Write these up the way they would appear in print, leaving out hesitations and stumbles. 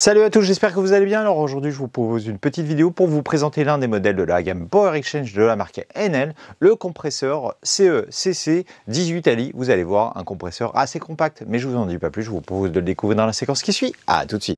Salut à tous, j'espère que vous allez bien. Alors aujourd'hui, je vous propose une petite vidéo pour vous présenter l'un des modèles de la gamme Power Exchange de la marque Enel, le compresseur CE-CC 18Ali. Vous allez voir, un compresseur assez compact, mais je vous en dis pas plus, je vous propose de le découvrir dans la séquence qui suit. À tout de suite.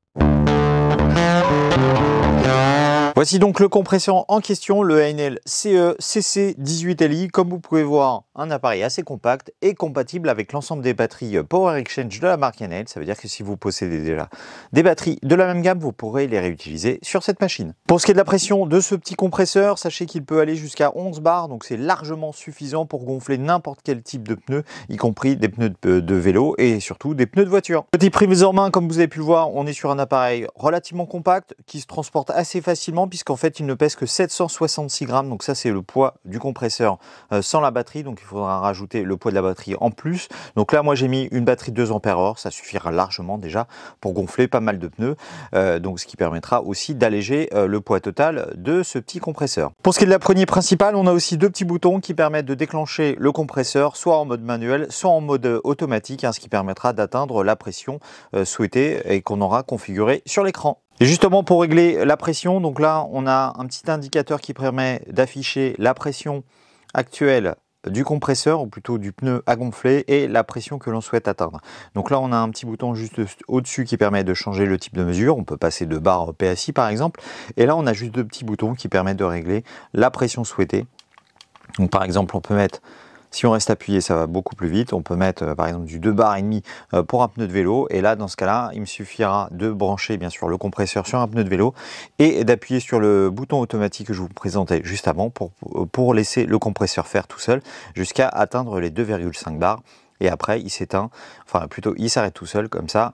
Voici donc le compresseur en question, le Enel CE-CC 18Ali. Comme vous pouvez voir, un appareil assez compact et compatible avec l'ensemble des batteries Power Exchange de la marque Enel. Ça veut dire que si vous possédez déjà des batteries de la même gamme, vous pourrez les réutiliser sur cette machine. Pour ce qui est de la pression de ce petit compresseur, sachez qu'il peut aller jusqu'à 11 bars, donc c'est largement suffisant pour gonfler n'importe quel type de pneus, y compris des pneus de vélo et surtout des pneus de voiture. Petit prise en main, comme vous avez pu le voir, on est sur un appareil relativement compact qui se transporte assez facilement puisqu'en fait il ne pèse que 766 grammes, donc ça c'est le poids du compresseur sans la batterie, donc il faudra rajouter le poids de la batterie en plus. Donc là moi j'ai mis une batterie de 2 ampères-heure, ça suffira largement déjà pour gonfler pas mal de pneus, donc ce qui permettra aussi d'alléger le poids total de ce petit compresseur. Pour ce qui est de la poignée principale, on a aussi deux petits boutons qui permettent de déclencher le compresseur soit en mode manuel, soit en mode automatique, ce qui permettra d'atteindre la pression souhaitée et qu'on aura configurée sur l'écran. Et justement pour régler la pression, donc là on a un petit indicateur qui permet d'afficher la pression actuelle du compresseur, ou plutôt du pneu à gonfler, et la pression que l'on souhaite atteindre. Donc là on a un petit bouton juste au-dessus qui permet de changer le type de mesure, on peut passer de barre PSI par exemple, et là on a juste deux petits boutons qui permettent de régler la pression souhaitée. Donc par exemple on peut mettre, si on reste appuyé, ça va beaucoup plus vite. On peut mettre par exemple du 2,5 bars pour un pneu de vélo. Et là, dans ce cas-là, il me suffira de brancher bien sûr le compresseur sur un pneu de vélo et d'appuyer sur le bouton automatique que je vous présentais juste avant pour laisser le compresseur faire tout seul jusqu'à atteindre les 2,5 bars. Et après, il s'éteint, enfin plutôt il s'arrête tout seul comme ça.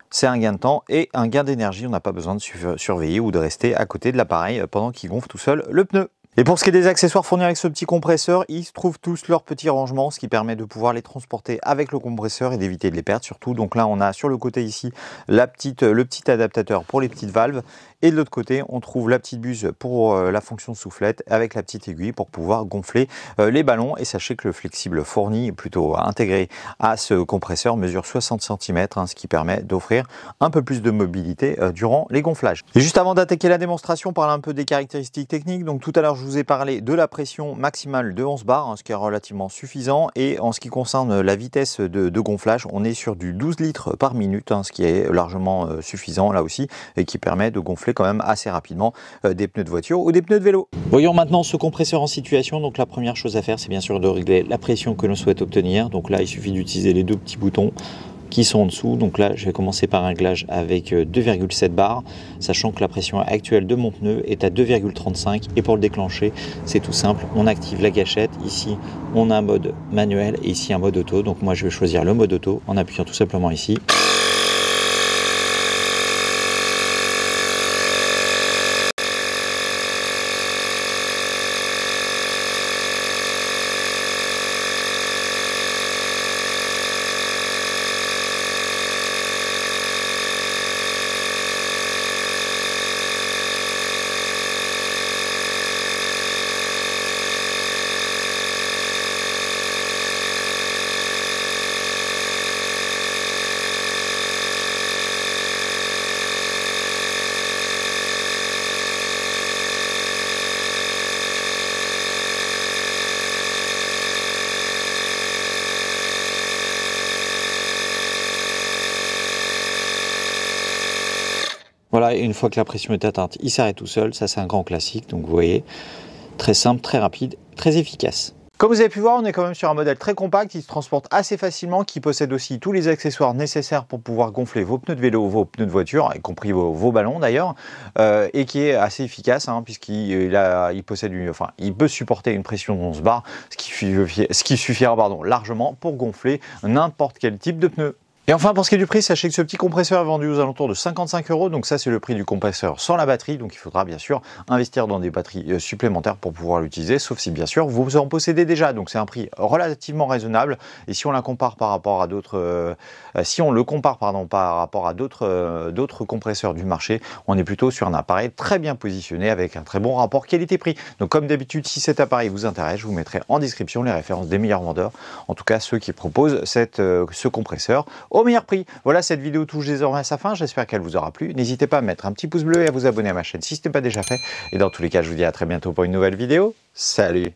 C'est un gain de temps et un gain d'énergie. On n'a pas besoin de surveiller ou de rester à côté de l'appareil pendant qu'il gonfle tout seul le pneu. Et pour ce qui est des accessoires fournis avec ce petit compresseur, ils se trouvent tous leur petit rangement, ce qui permet de pouvoir les transporter avec le compresseur et d'éviter de les perdre surtout. Donc là, on a sur le côté ici le petit adaptateur pour les petites valves. Et de l'autre côté, on trouve la petite buse pour la fonction soufflette avec la petite aiguille pour pouvoir gonfler les ballons. Et sachez que le flexible fourni, plutôt intégré à ce compresseur, mesure 60 cm, ce qui permet d'offrir un peu plus de mobilité durant les gonflages. Et juste avant d'attaquer la démonstration, parler un peu des caractéristiques techniques. Donc tout à l'heure, je vous ai parlé de la pression maximale de 11 bars, ce qui est relativement suffisant. Et en ce qui concerne la vitesse de gonflage, on est sur du 12 litres par minute, ce qui est largement suffisant là aussi et qui permet de gonfler quand même assez rapidement des pneus de voiture ou des pneus de vélo. Voyons maintenant ce compresseur en situation. Donc la première chose à faire, c'est bien sûr de régler la pression que l'on souhaite obtenir. Donc là, il suffit d'utiliser les deux petits boutons qui sont en dessous. Donc là, je vais commencer par un réglage avec 2,7 bars, sachant que la pression actuelle de mon pneu est à 2,35. Et pour le déclencher, c'est tout simple. On active la gâchette. Ici, on a un mode manuel et ici un mode auto. Donc moi, je vais choisir le mode auto en appuyant tout simplement ici. Voilà, et une fois que la pression est atteinte, il s'arrête tout seul. Ça, c'est un grand classique. Donc, vous voyez, très simple, très rapide, très efficace. Comme vous avez pu voir, on est quand même sur un modèle très compact qui se transporte assez facilement, qui possède aussi tous les accessoires nécessaires pour pouvoir gonfler vos pneus de vélo, vos pneus de voiture, y compris vos ballons d'ailleurs, et qui est assez efficace puisqu'il possède il peut supporter une pression de 11 bars, ce qui suffira largement pour gonfler n'importe quel type de pneu. Et enfin, pour ce qui est du prix, sachez que ce petit compresseur est vendu aux alentours de 55 €. Donc ça, c'est le prix du compresseur sans la batterie. Donc il faudra bien sûr investir dans des batteries supplémentaires pour pouvoir l'utiliser, sauf si bien sûr vous en possédez déjà. Donc c'est un prix relativement raisonnable. Et si on la compare par rapport à d'autres, par rapport à d'autres compresseurs du marché, on est plutôt sur un appareil très bien positionné avec un très bon rapport qualité-prix. Donc comme d'habitude, si cet appareil vous intéresse, je vous mettrai en description les références des meilleurs vendeurs, en tout cas ceux qui proposent ce compresseur au meilleur prix. Voilà, cette vidéo touche désormais à sa fin, j'espère qu'elle vous aura plu. N'hésitez pas à mettre un petit pouce bleu et à vous abonner à ma chaîne si ce n'est pas déjà fait. Et dans tous les cas, je vous dis à très bientôt pour une nouvelle vidéo. Salut!